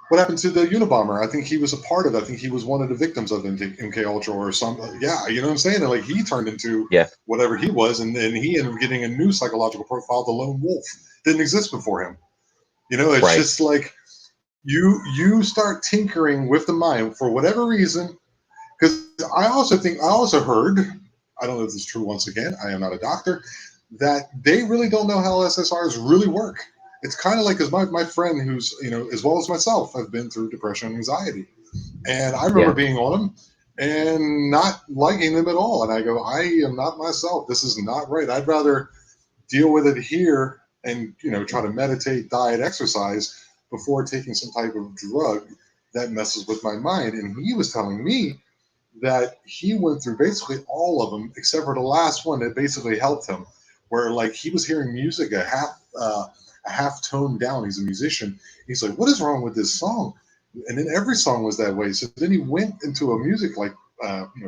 What happened to the Unabomber? I think he was a part of it. I think he was one of the victims of MK Ultra or something. Yeah, you know what I'm saying? And like he turned into Yeah. whatever he was, and then he ended up getting a new psychological profile, the lone wolf. Didn't exist before him. You know, it's Right. just like you start tinkering with the mind for whatever reason. Because I also heard, I don't know if this is true. Once again, I am not a doctor, that they really don't know how SSRs really work. It's kind of like, because my friend, who's, as well as myself, have been through depression and anxiety, and I remember Yeah. being on them and not liking them at all. And I go, I am not myself. This is not right. I'd rather deal with it here and try to meditate, diet, exercise before taking some type of drug that messes with my mind. And he was telling me that he went through basically all of them except for the last one that basically helped him, where like he was hearing music a half tone down. He's a musician. He's like, what is wrong with this song? And then every song was that way. So then he went into a music like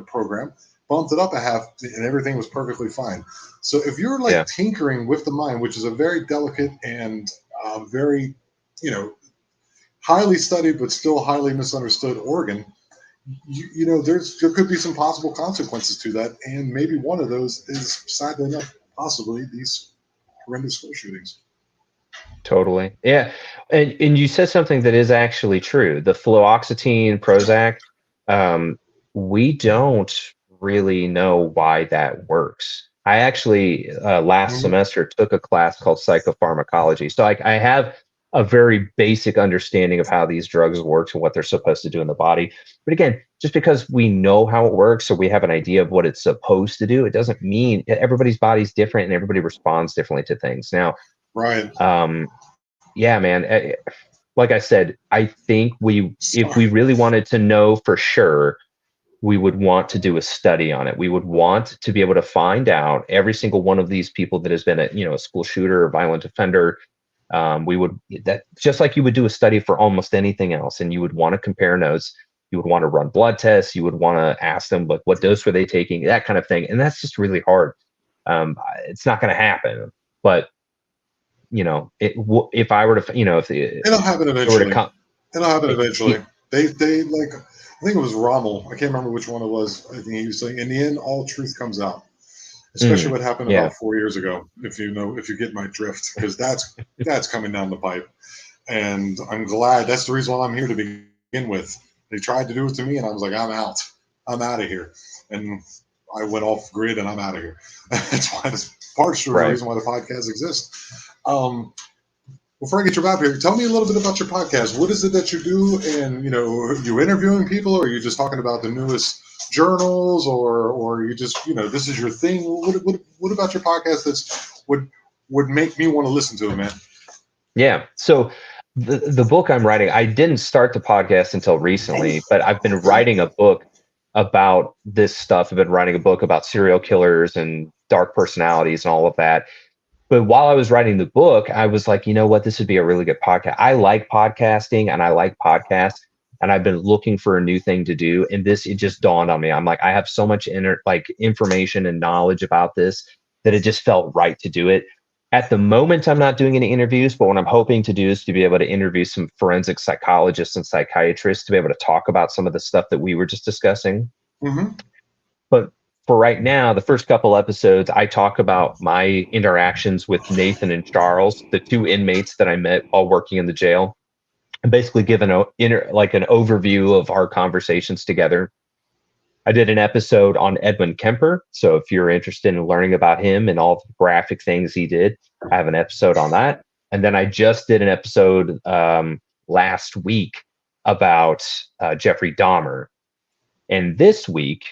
program, bumped it up a half, and everything was perfectly fine. So if you're like Yeah. tinkering with the mind, which is a very delicate and very you know highly studied but still highly misunderstood organ, there could be some possible consequences to that, and maybe one of those is, sadly enough, possibly these horrendous school shootings. Totally. Yeah. And you said something that is actually true. The fluoxetine, Prozac, um, we don't really know why that works. I actually last Mhm. semester took a class called psychopharmacology. So I have a very basic understanding of how these drugs work and what they're supposed to do in the body. But again, just because we know how it works or we have an idea of what it's supposed to do, it doesn't mean everybody's body's different and everybody responds differently to things. Now, Right. um, yeah, man. Like I said, I think if Sorry. we really wanted to know for sure, we would want to do a study on it. We would want to be able to find out every single one of these people that has been a school shooter or violent offender. We would that just like you would do a study for almost anything else, and you would want to compare notes. You would want to run blood tests. You would want to ask them like what dose were they taking, that kind of thing. And that's just really hard. It's not going to happen, but if I were to, if It'll happen it were to eventually. come, It'll happen it, it, eventually. They like, I think it was Rommel. I can't remember which one it was. I think he was saying, in the end, all truth comes out. Especially what happened yeah, about 4 years ago. If you get my drift, because that's coming down the pipe. And I'm glad. That's the reason why I'm here to begin with. They tried to do it to me, and I was like, I'm out. I'm out of here. And I went off grid, and I'm out of here. That's why this partially the right. reason why the podcast exists. Before I get your out here, tell me a little bit about your podcast. What is it that you do? And are you interviewing people, or are you just talking about the newest journals, or you just this is your thing? What about your podcast that's would make me want to listen to it, man? Yeah. So the book I'm writing, I didn't start the podcast until recently, but I've been writing a book about this stuff. I've been writing a book about serial killers and dark personalities and all of that. But while I was writing the book, I was like, you know what, this would be a really good podcast. I like podcasting and I like podcasts, and I've been looking for a new thing to do. And it just dawned on me. I'm like, I have so much information and knowledge about this that it just felt right to do it. At the moment, I'm not doing any interviews, but what I'm hoping to do is to be able to interview some forensic psychologists and psychiatrists to be able to talk about some of the stuff that we were just discussing. Mm-hmm. But for right now, the first couple episodes, I talk about my interactions with Nathan and Charles, the two inmates that I met while working in the jail, and basically give an overview of our conversations together. I did an episode on Edwin Kemper. So if you're interested in learning about him and all the graphic things he did, I have an episode on that. And then I just did an episode last week about Jeffrey Dahmer. And this week,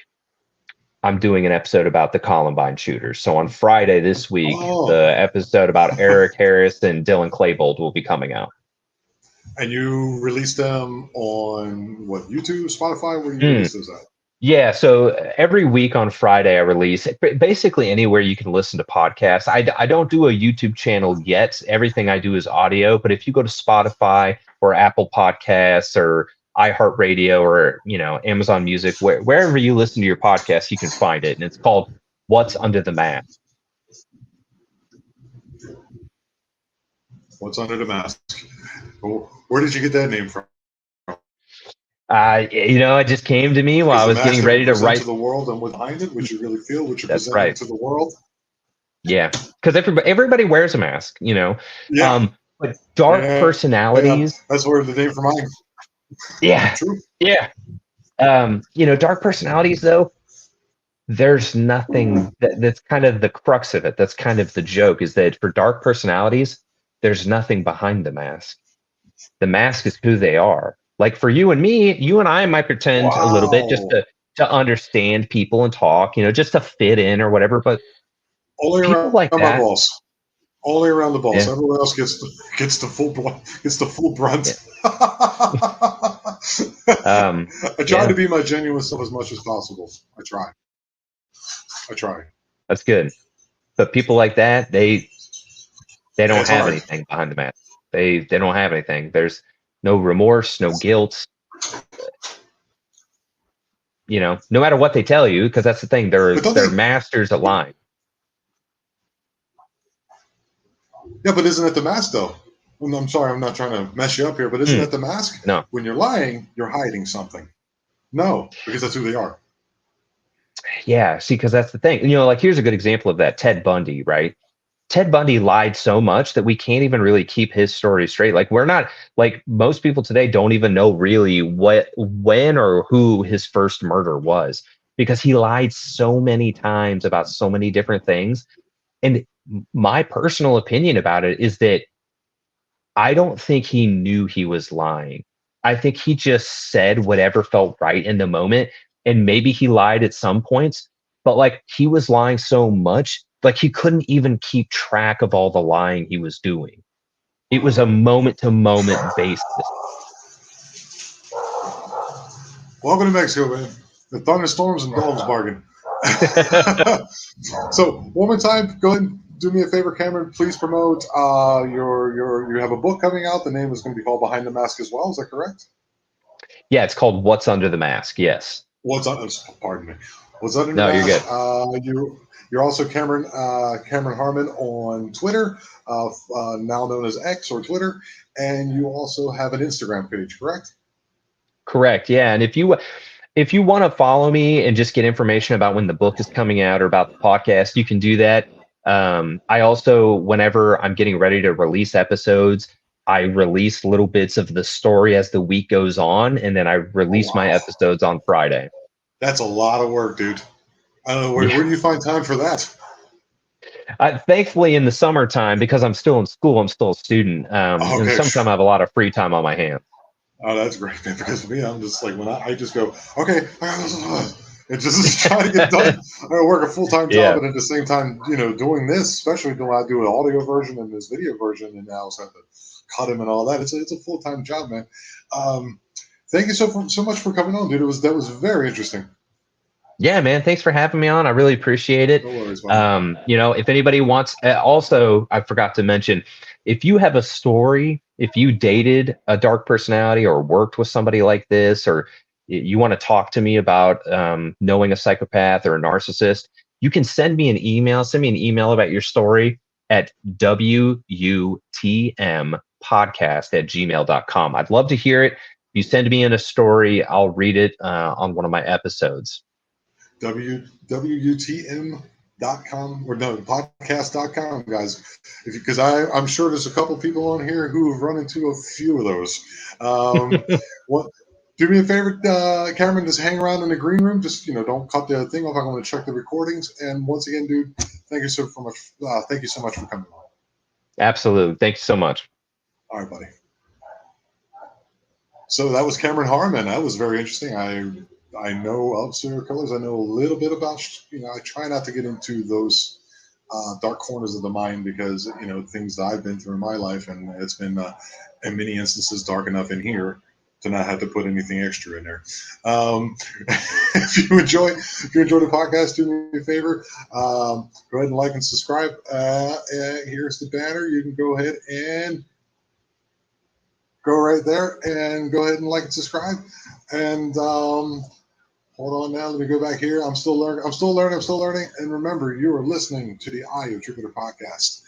I'm doing an episode about the Columbine shooters. So on Friday this week, Oh, the episode about Eric Harris and Dylan Klebold will be coming out. and you release them on what, YouTube, Spotify? Where do you Mm. release those at? Yeah, so every week on Friday I release basically anywhere you can listen to podcasts. I don't do a YouTube channel yet. Everything I do is audio, but if you go to Spotify or Apple Podcasts or iHeartRadio or Amazon Music, wherever you listen to your podcast, you can find it, and it's called What's Under the Mask. What's under the mask? Where did you get that name from? It just came to me while Is I the was mask getting that we ready to present write. to the world and what's behind it, what you really feel, what you're That's presenting right. to the world? Yeah, because everybody wears a mask, Yeah. But dark Yeah. Yeah. personalities, That's where the name for mine. yeah, True. yeah. Dark personalities though, there's nothing that's kind of the crux of it. That's kind of the joke is that for dark personalities, there's nothing behind the mask. The mask is who they are. Like for you and me, you and I might pretend a little bit just Wow. to understand people and talk, just to fit in or whatever. But Only people around like my that, boss. Only around the boss. yeah, Everyone else gets the full yeah, brunt. I try to yeah, be my genuine self as much as possible. I try. I try. that's good. But people like that, they don't It's have hard. anything behind the mask. They don't have anything. There's no remorse, no guilt. No matter what they tell you, because that's the thing, they're But don't they're they? masters at lying. Yeah, but isn't it the mask though? Well, I'm sorry, I'm not trying to mess you up here, but isn't Hmm, that the mask? no, When you're lying, you're hiding something. No, because that's who they are. yeah, see, because that's the thing. Like here's a good example of that. Ted Bundy, right? Ted Bundy lied so much that we can't even really keep his story straight. Like we're not like most people today don't even know really when or who his first murder was because he lied so many times about so many different things. And my personal opinion about it is that I don't think he knew he was lying. I think he just said whatever felt right in the moment. And maybe he lied at some points, but like he was lying so much, like he couldn't even keep track of all the lying he was doing. It was a moment to moment basis. Welcome to Mexico, man. The thunderstorms and dogs barking. So one more time, go ahead and do me a favor, Cameron. Please promote your you have a book coming out. The name is going to be called Behind the Mask as well. Is that correct? Yeah, it's called What's Under the Mask. Yes. What's on? Pardon me. What's under the No, you're mask? good. You're also Cameron Harmon on Twitter, now known as X or Twitter, and you also have an Instagram page, correct? Correct. Yeah. And if you want to follow me and just get information about when the book is coming out or about the podcast, you can do that. I also, whenever I'm getting ready to release episodes, I release little bits of the story as the week goes on, and then I Oh release my wow, episodes on Friday. that's a lot of work, dude. I don't know Yeah. where do you find time for that? Thankfully, in the summertime, because I'm still in school, I'm still a student. In the Okay, summertime, I have a lot of free time on my hands. oh, that's great, man. Because for me, I'm just like when I just go, okay, and just try to get done. I work a full time job, Yeah. and at the same time, doing this, especially when I do an audio version and this video version, and I also have to cut him and all that. It's a full time job, man. Um, thank you so much for coming on, dude. That was very interesting. Yeah, man. Thanks for having me on. I really appreciate it. No worries, man. If anybody wants, also, I forgot to mention, if you have a story, if you dated a dark personality or worked with somebody like this, or you want to talk to me about knowing a psychopath or a narcissist, you can send me an email. Send me an email about your story at wutmpodcast@gmail.com. I'd love to hear it. If you send me in a story, I'll read it on one of my episodes. WWUTM.com or no podcast.com, guys, because I'm sure there's a couple people on here who have run into a few of those. What do me a favor, Cameron, just hang around in the green room, just don't cut the thing off. I'm going to check the recordings, and once again, dude, thank you so much for coming on. Absolutely. Thanks so much. All right, buddy. So that was Cameron Harmon. That was very interesting. I know of serial killers. I know a little bit about. I try not to get into those dark corners of the mind because things that I've been through in my life, and it's been in many instances dark enough in here to not have to put anything extra in there. If you enjoy the podcast, do me a favor. Go ahead and like and subscribe. Here's the banner. You can go ahead and go right there and go ahead and like and subscribe. And hold on now. Let me go back here. I'm still learning. And remember, you are listening to the Eye of Jupiter podcast.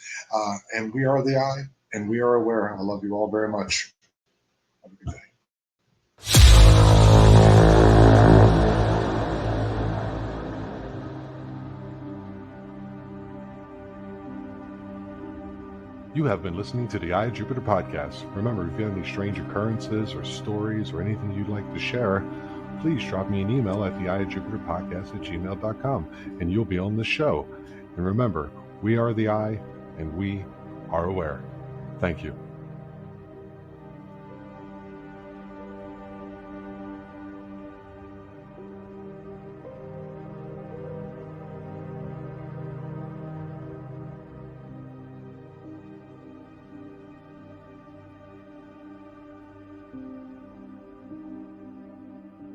And we are the Eye, and we are aware. I love you all very much. Have a good day. You have been listening to the Eye of Jupiter podcast. Remember, if you have any strange occurrences or stories or anything you'd like to share, please drop me an email at theeyejupiterpodcast@gmail.com and you'll be on the show. And remember, we are the Eye and we are aware. Thank you.